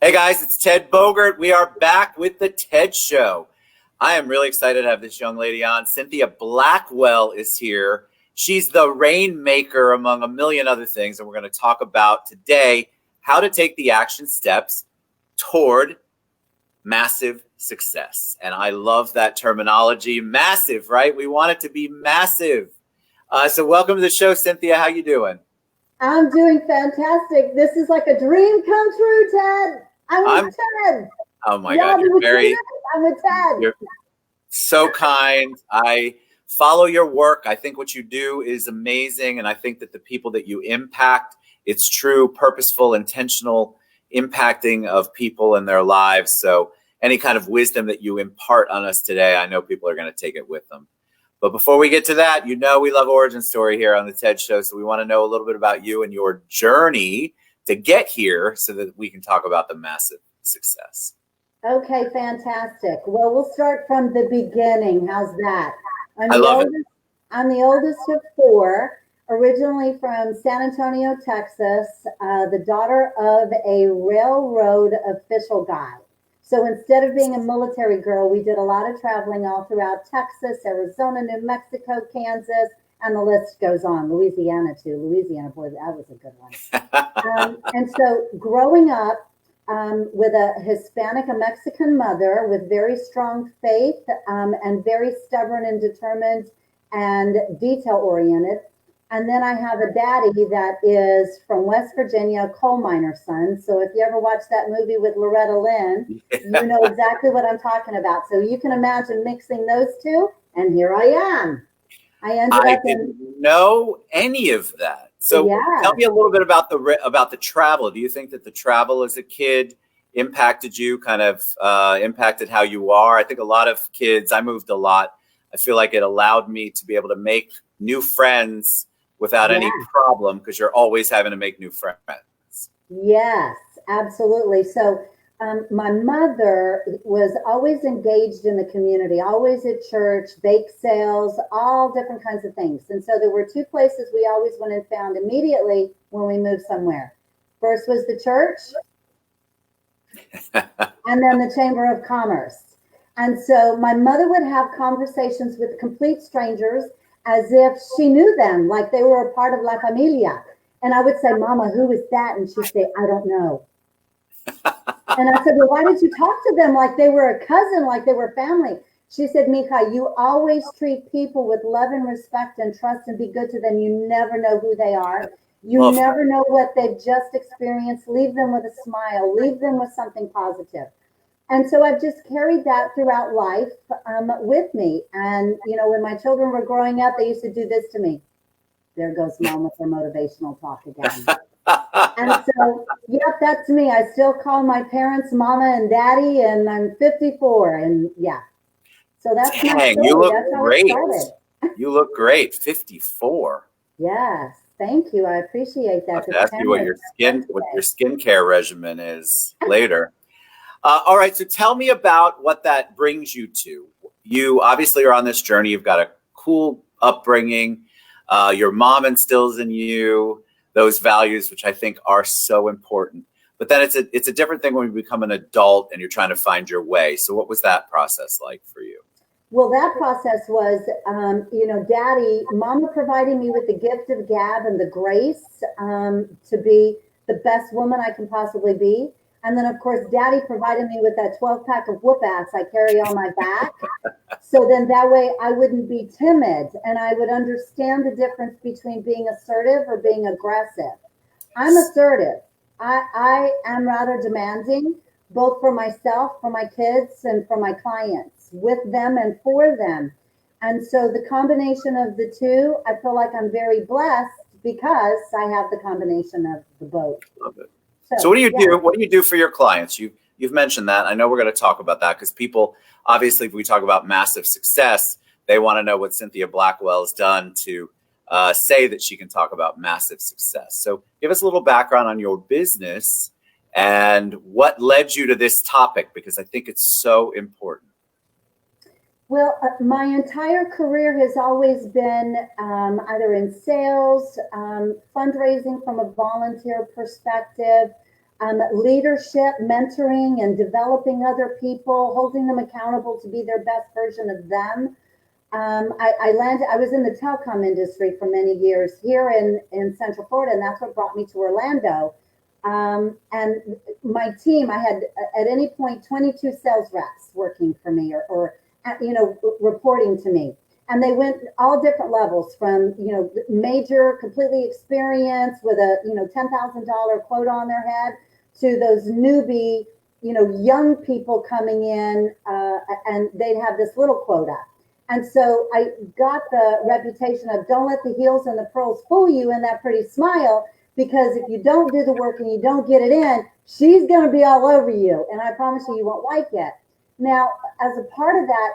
Hey guys, it's Ted Bogert. We are back with the TED Show. I am really excited to have this young lady on. Cynthia Blackwell is here. She's the rainmaker among a million other things, and we're going to talk about today how to take the action steps toward massive success. And I love that terminology, massive, right? We want it to be massive. So welcome to the show, Cynthia. How you doing? I'm doing fantastic. This is like a dream come true, Ted. I'm with Ted. Oh my God, you're I'm with Ted. You're so kind. I follow your work. I think what you do is amazing. And I think that the people that you impact, it's true, purposeful, intentional impacting of people and their lives. So any kind of wisdom that you impart on us today, I know people are going to take it with them. But before we get to that, we love origin story here on the TED Show. So we want to know a little bit about you and your journey to get here so that we can talk about the massive success. Okay, fantastic. Well, we'll start from the beginning. How's that? I love it. I'm the oldest of four, originally from San Antonio, Texas, the daughter of a railroad official guy. So instead of being a military girl, we did a lot of traveling all throughout Texas, Arizona, New Mexico, Kansas, and the list goes on. Louisiana too. Louisiana, boy, that was a good one. And so growing up with a Hispanic, a Mexican mother with very strong faith and very stubborn and determined and detail-oriented. And then I have a daddy that is from West Virginia, a coal miner son. So if you ever watch that movie with Loretta Lynn, you know exactly what I'm talking about. So you can imagine mixing those two, and here I am. I didn't know any of that. So Tell me a little bit about the travel. Do you think that the travel as a kid impacted you, kind of impacted how you are? I think a lot of kids, I moved a lot. I feel like it allowed me to be able to make new friends without any problem, because you're always having to make new friends. Yes, absolutely. So my mother was always engaged in the community, always at church, bake sales, all different kinds of things. And so there were two places we always went and found immediately when we moved somewhere. First was the church, and then the Chamber of Commerce. And so my mother would have conversations with complete strangers as if she knew them, like they were a part of La Familia. And I would say, Mama, who is that? And she'd say, I don't know. And I said, well, why did you talk to them like they were a cousin, like they were family? She said, Mika, you always treat people with love and respect and trust and be good to them. You never know who they are. You never know what they've just experienced. Leave them with a smile. Leave them with something positive. And so I've just carried that throughout life with me. And, you know, when my children were growing up, they used to do this to me. There goes Mom with her motivational talk again. And so, yep, that's me. I still call my parents Mama and Daddy, and I'm 54. And yeah, so that's my story. You look that's how great. It started. You look great. 54. Yes, thank you. I appreciate that. I'll ask you what your skincare regimen is later. All right, so tell me about what that brings you to. You obviously are on this journey. You've got a cool upbringing. Your mom instills in you those values, which I think are so important. But then it's a different thing when you become an adult and you're trying to find your way. So what was that process like for you? Well, that process was, Daddy, Mama providing me with the gift of gab and the grace to be the best woman I can possibly be. And then, of course, Daddy provided me with that 12-pack of whoop-ass I carry on my back. So then that way I wouldn't be timid and I would understand the difference between being assertive or being aggressive. I'm assertive. I am rather demanding, both for myself, for my kids, and for my clients, with them and for them. And so the combination of the two, I feel like I'm very blessed because I have the combination of the both. Love it. So what do you do? What do you do for your clients? You've mentioned that. I know we're going to talk about that because people, obviously, if we talk about massive success, they want to know what Cynthia Blackwell has done to say that she can talk about massive success. So give us a little background on your business and what led you to this topic, because I think it's so important. Well, my entire career has always been either in sales, fundraising from a volunteer perspective, leadership, mentoring, and developing other people, holding them accountable to be their best version of them. I was in the telecom industry for many years here in Central Florida, and that's what brought me to Orlando. And my team, I had at any point 22 sales reps working for me or reporting to me. And they went all different levels from, major, completely experienced with a, $10,000 quota on their head to those newbie, young people coming in and they'd have this little quota. And so I got the reputation of don't let the heels and the pearls fool you in that pretty smile, because if you don't do the work and you don't get it in, she's going to be all over you. And I promise you, you won't like it. Now, as a part of that,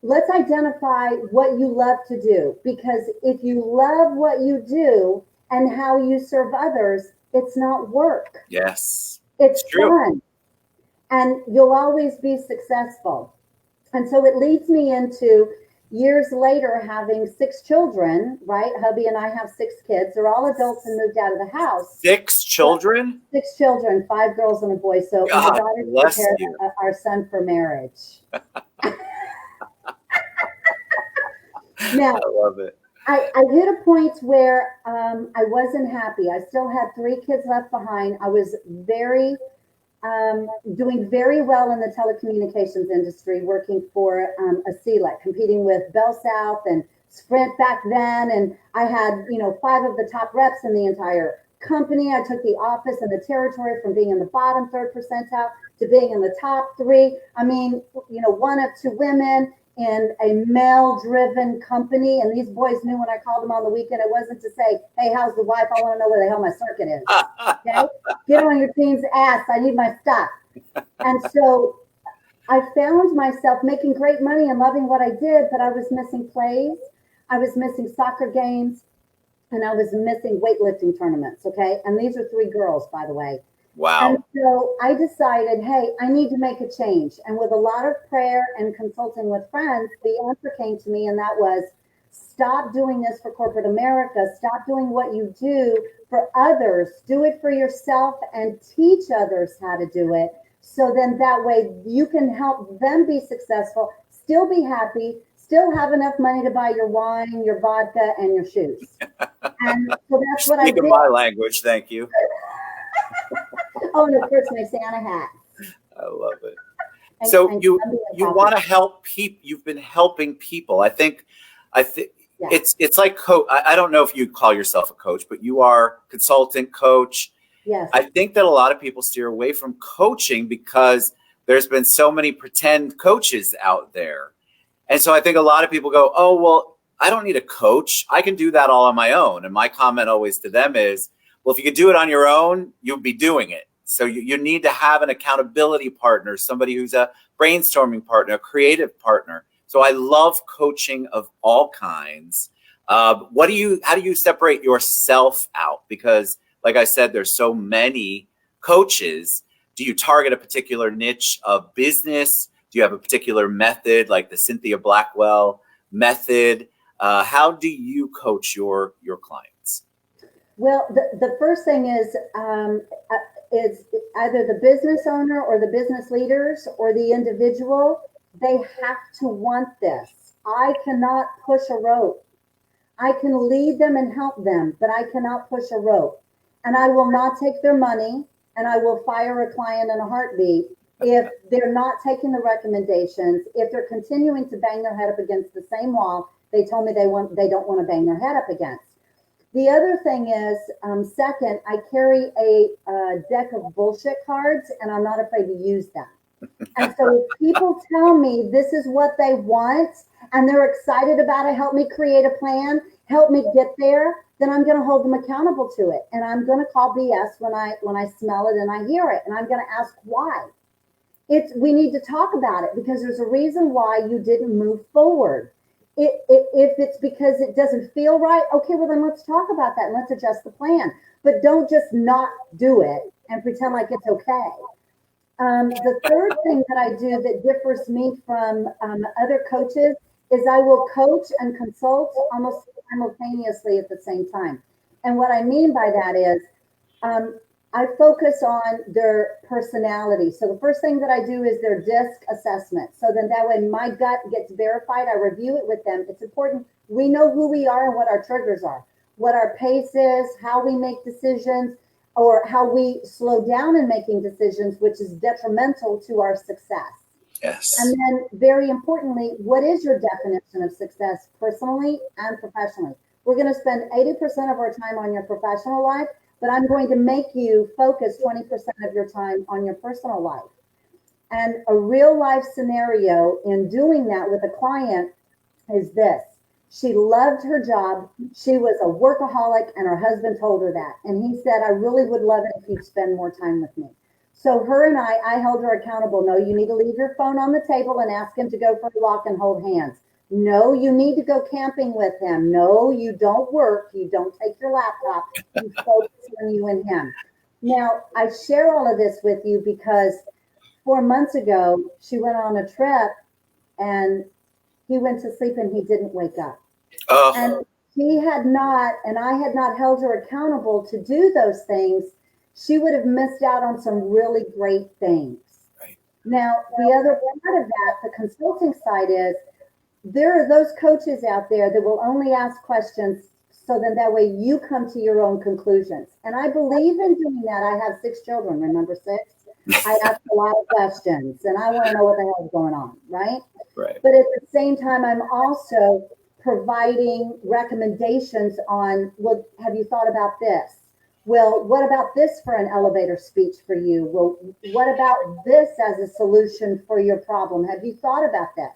let's identify what you love to do, because if you love what you do and how you serve others, it's not work. Yes. It's fun. And you'll always be successful. And so it leads me into years later having 6 children, right? Hubby and I have 6 kids. They're all adults and moved out of the house. 6 children? 6 children, 5 girls and a boy. So God my daughter prepared our son for marriage. Now, I love it. I hit a point where I wasn't happy. I still had 3 kids left behind. I was doing very well in the telecommunications industry, working for a CLEC, competing with Bell South and Sprint back then. And I had, 5 of the top reps in the entire company. I took the office and the territory from being in the bottom 3rd percentile to being in the top 3. I mean, 1 of 2 women in a male-driven company. And these boys knew when I called them on the weekend, it wasn't to say, hey, how's the wife? I want to know where the hell my circuit is. Okay? Get on your team's ass. I need my stuff. And so I found myself making great money and loving what I did, but I was missing plays. I was missing soccer games, and I was missing weightlifting tournaments. Okay? And these are 3 girls, by the way. Wow. And so I decided, hey, I need to make a change. And with a lot of prayer and consulting with friends, the answer came to me, and that was, stop doing this for corporate America. Stop doing what you do for others. Do it for yourself and teach others how to do it. So then that way you can help them be successful, still be happy, still have enough money to buy your wine, your vodka, and your shoes. And so that's what I did. Speak my language, thank you. Oh, and of course, my Santa hat. I love it. So you want to help people. You've been helping people. I think yeah. It's like I don't know if you call yourself a coach, but you are consultant, coach. Yes. I think that a lot of people steer away from coaching because there's been so many pretend coaches out there. And so I think a lot of people go, oh, well, I don't need a coach. I can do that all on my own. And my comment always to them is, well, if you could do it on your own, you'll be doing it. So you need to have an accountability partner, somebody who's a brainstorming partner, a creative partner. So I love coaching of all kinds. How do you separate yourself out? Because like I said, there's so many coaches. Do you target a particular niche of business? Do you have a particular method like the Cynthia Blackwell method? How do you coach your clients? Well, the first thing is either the business owner or the business leaders or the individual, they have to want this. I cannot push a rope. I can lead them and help them, but I cannot push a rope. And I will not take their money, and I will fire a client in a heartbeat if they're not taking the recommendations, if they're continuing to bang their head up against the same wall they told me they don't want to bang their head up against. The other thing is, second, I carry a deck of bullshit cards, and I'm not afraid to use them. And so if people tell me this is what they want, and they're excited about it, help me create a plan, help me get there, then I'm going to hold them accountable to it. And I'm going to call BS when I smell it and I hear it. And I'm going to ask why. We need to talk about it, because there's a reason why you didn't move forward. If it's because it doesn't feel right, okay, well then let's talk about that and let's adjust the plan. But don't just not do it and pretend like it's okay. The third thing that I do that differs me from other coaches is I will coach and consult almost simultaneously at the same time. And what I mean by that is I focus on their personality. So the first thing that I do is their DISC assessment. So then that way my gut gets verified. I review it with them. It's important. We know who we are and what our triggers are, what our pace is, how we make decisions, or how we slow down in making decisions, which is detrimental to our success. Yes. And then very importantly, what is your definition of success personally and professionally? We're going to spend 80% of our time on your professional life, but I'm going to make you focus 20% of your time on your personal life. And a real life scenario in doing that with a client is this. She loved her job. She was a workaholic, and her husband told her that. And he said, I really would love it if you'd spend more time with me. So her and I held her accountable. No, you need to leave your phone on the table and ask him to go for a walk and hold hands. No, you need to go camping with him. No, you don't work. You don't take your laptop. You focus on you and him. Now, I share all of this with you because 4 months ago, she went on a trip and he went to sleep and he didn't wake up. Oh. And he had not, and I had not held her accountable to do those things, she would have missed out on some really great things. Right. Now, the other part of that, the consulting side is, there are those coaches out there that will only ask questions so then that way you come to your own conclusions. And I believe in doing that. I have 6 children, remember 6? I ask a lot of questions and I want to know what the hell is going on, right? Right. But at the same time, I'm also providing recommendations on, well, have you thought about this? Well, what about this for an elevator speech for you? Well, what about this as a solution for your problem? Have you thought about this?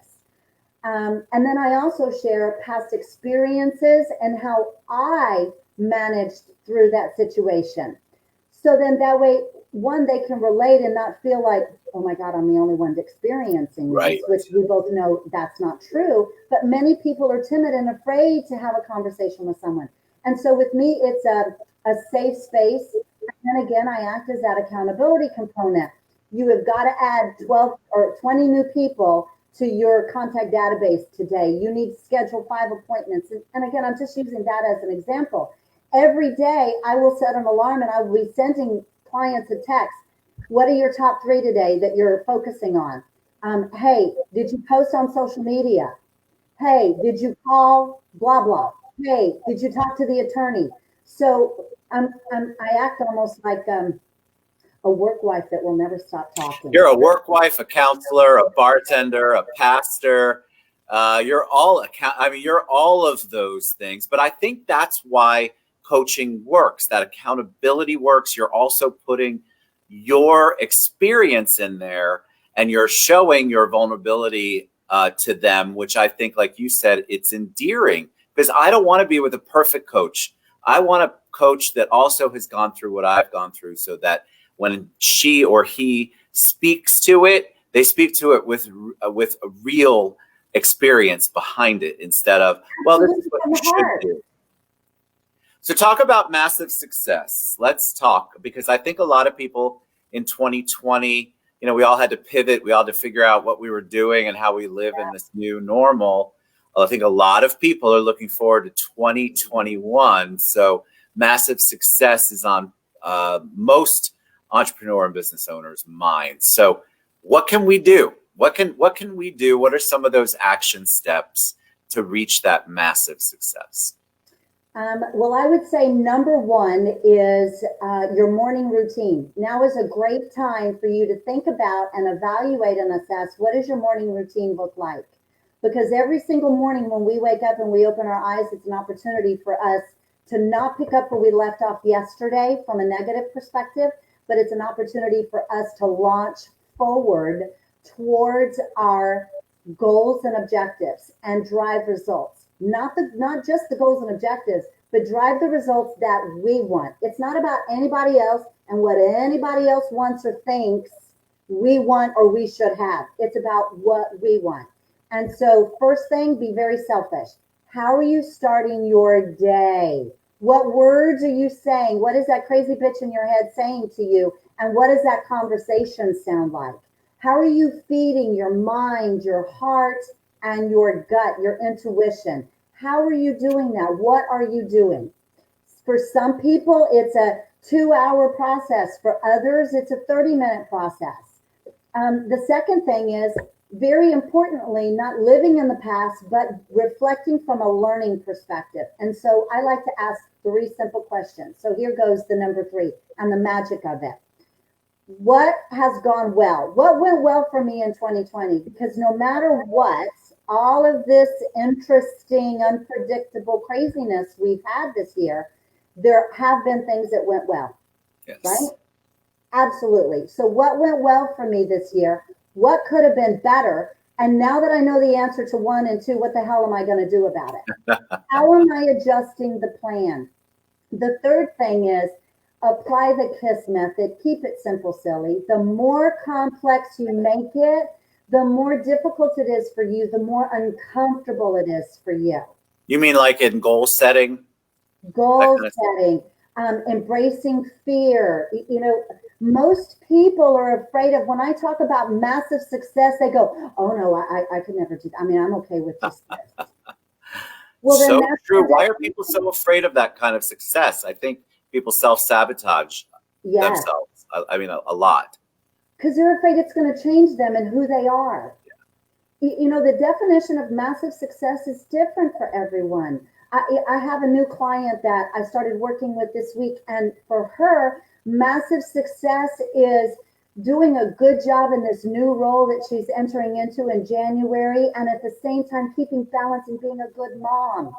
And then I also share past experiences and how I managed through that situation. So then that way, one, they can relate and not feel like, oh my God, I'm the only one experiencing Right. this, which we both know that's not true. But many people are timid and afraid to have a conversation with someone. And so with me, it's a safe space. And then again, I act as that accountability component. You have got to add 12 or 20 new people to your contact database today. You need to schedule 5 appointments. And again, I'm just using that as an example. Every day, I will set an alarm and I will be sending clients a text. What are your top 3 today that you're focusing on? Hey, did you post on social media? Hey, did you call blah, blah? Hey, did you talk to the attorney? So I act almost like a work wife that will never stop talking. You're a work wife, a counselor, a bartender, a pastor. You're all you're all of those things. But I think that's why coaching works. That accountability works. You're also putting your experience in there, and you're showing your vulnerability to them, which I think, like you said, it's endearing. Because I don't want to be with a perfect coach. I want a coach that also has gone through what I've gone through, so that when she or he speaks to it, they speak to it with a real experience behind it, instead of, well, this is what you should do. So talk about massive success. Let's talk, because I think a lot of people in 2020, we all had to pivot. We all had to figure out what we were doing and how we live in this new normal. I think a lot of people are looking forward to 2021. So massive success is on most entrepreneur and business owners' minds. So what can we do? What can we do? What are some of those action steps to reach that massive success? Well, I would say number 1 is your morning routine. Now is a great time for you to think about and evaluate and assess, what does your morning routine look like? Because every single morning when we wake up and we open our eyes, it's an opportunity for us to not pick up where we left off yesterday from a negative perspective, but it's an opportunity for us to launch forward towards our goals and objectives and drive results. Not just the goals and objectives, but drive the results that we want. It's not about anybody else and what anybody else wants or thinks we want or we should have. It's about what we want. And so first thing, be very selfish. How are you starting your day? What words are you saying? What is that crazy bitch in your head saying to you? And what does that conversation sound like? How are you feeding your mind, your heart, and your gut, your intuition? How are you doing that? What are you doing? For some people, it's a 2-hour process. For others, it's a 30-minute process. The second thing is, very importantly, not living in the past, but reflecting from a learning perspective. And so I like to ask 3 simple questions. So here goes the number 3 and the magic of it. What has gone well? What went well for me in 2020? Because no matter what, all of this interesting, unpredictable craziness we've had this year, there have been things that went well. Yes. Right? Absolutely. So what went well for me this year? What could have been better? And now that I know the answer to 1 and 2, what the hell am I going to do about it? How am I adjusting the plan? The third thing is, apply the KISS method. Keep it simple, silly. The more complex you make it, the more difficult it is for you, the more uncomfortable it is for you. You mean like in goal setting? Goal setting, embracing fear. You know, most people are afraid of, when I talk about massive success, they go, oh no, I could never do that. I mean, I'm okay with just this. Well, so then that's true. Why are people so afraid of that kind of success? I think people self-sabotage themselves. I mean, a lot. Because they're afraid it's going to change them and who they are. Yeah. You know, the definition of massive success is different for everyone. I have a new client that I started working with this week, and for her, massive success is doing a good job in this new role that she's entering into in January, and at the same time keeping balance and being a good mom.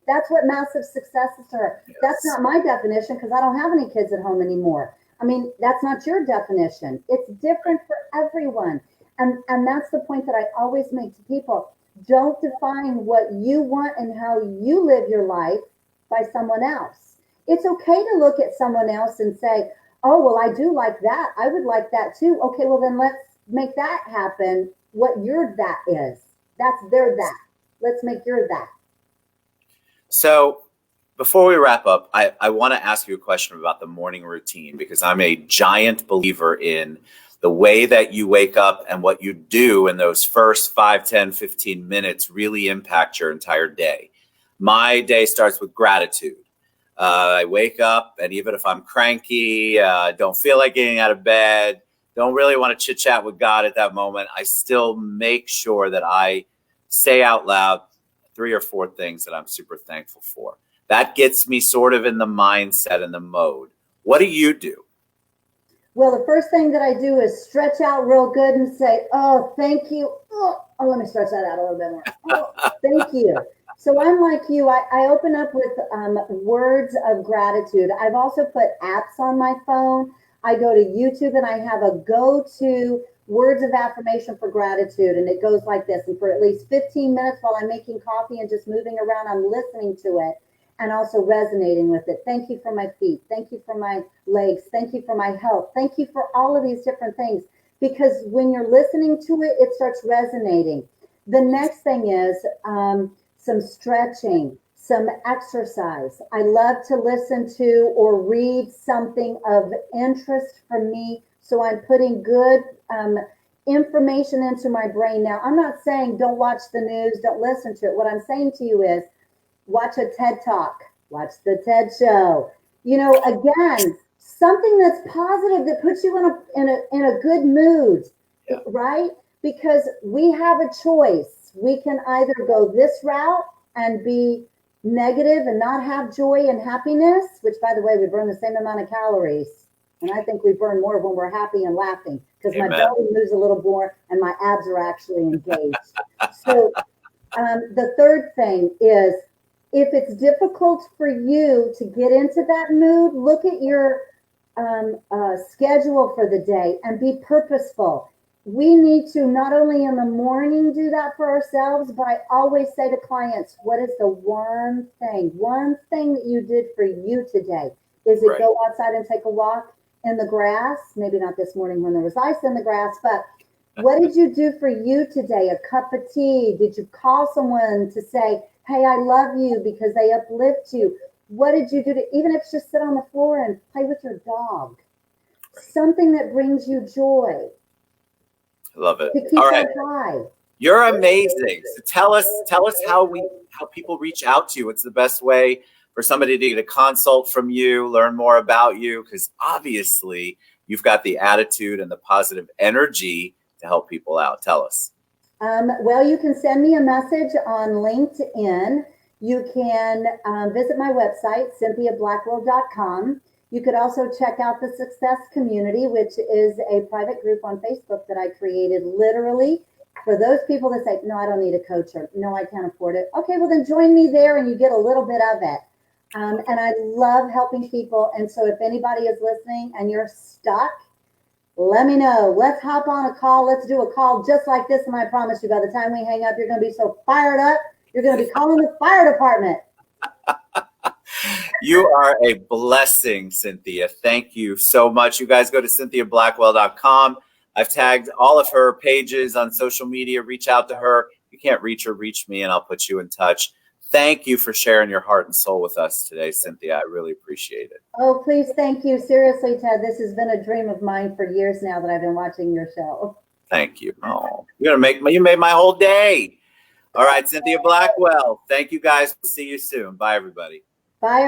That's what massive success is to her. Yes. That's not my definition, because I don't have any kids at home anymore. I mean, that's not your definition. It's different for everyone. And that's the point that I always make to people. Don't define what you want and how you live your life by someone else. It's okay to look at someone else and say, oh, well, I do like that. I would like that too. Okay, well, then let's make that happen. What your that is. That's their that. Let's make your that. So before we wrap up, I want to ask you a question about the morning routine, because I'm a giant believer in the way that you wake up and what you do in those first 5, 10, 15 minutes really impact your entire day. My day starts with gratitude. I wake up, and even if I'm cranky, don't feel like getting out of bed, don't really want to chit chat with God at that moment, I still make sure that I say out loud 3 or 4 things that I'm super thankful for. That gets me sort of in the mindset and the mode. What do you do? Well, the first thing that I do is stretch out real good and say, oh, thank you. Oh, let me stretch that out a little bit more. Oh, thank you. So I'm like you. I open up with words of gratitude. I've also put apps on my phone. I go to YouTube and I have a go-to words of affirmation for gratitude. And it goes like this. And for at least 15 minutes while I'm making coffee and just moving around, I'm listening to it and also resonating with it. Thank you for my feet. Thank you for my legs. Thank you for my health. Thank you for all of these different things. Because when you're listening to it, it starts resonating. The next thing is some stretching, some exercise. I love to listen to or read something of interest for me. So I'm putting good information into my brain. Now, I'm not saying don't watch the news, don't listen to it. What I'm saying to you is watch a TED Talk, watch the TED Show. You know, again, something that's positive that puts you in a good mood, right? Because we have a choice. We can either go this route and be negative and not have joy and happiness, which, by the way, we burn the same amount of calories. And I think we burn more when we're happy and laughing, because my belly moves a little more and my abs are actually engaged. So the third thing is, if it's difficult for you to get into that mood, look at your schedule for the day and be purposeful. We need to not only in the morning do that for ourselves, but I always say to clients, what is the one thing that you did for you today? Is it go outside and take a walk in the grass? Maybe not this morning when there was ice in the grass, but what did you do for you today? A cup of tea? Did you call someone to say, hey, I love you, because they uplift you? What did you do to, even if it's just sit on the floor and play with your dog? Something that brings you joy. Love it. To keep All right. high. You're amazing. So tell us how people reach out to you. What's the best way for somebody to get a consult from you, learn more about you? Because obviously you've got the attitude and the positive energy to help people out. Tell us. Well, you can send me a message on LinkedIn. You can visit my website, cynthiablackwell.com. You could also check out the Success Community, which is a private group on Facebook that I created literally for those people that say, no, I don't need a coach, or no, I can't afford it. Okay, well then join me there and you get a little bit of it. And I love helping people. And so if anybody is listening and you're stuck, let me know. Let's hop on a call. Let's do a call just like this. And I promise you, by the time we hang up, you're going to be so fired up. You're going to be calling the fire department. You are a blessing, Cynthia. Thank you so much. You guys go to cynthiablackwell.com. I've tagged all of her pages on social media. Reach out to her. If you can't reach her, reach me and I'll put you in touch. Thank you for sharing your heart and soul with us today, Cynthia. I really appreciate it. Oh, please. Thank you. Seriously, Ted, this has been a dream of mine for years now that I've been watching your show. Thank you. Oh, you made my whole day. All right, Cynthia Blackwell. Thank you guys. We'll see you soon. Bye, everybody. Bye.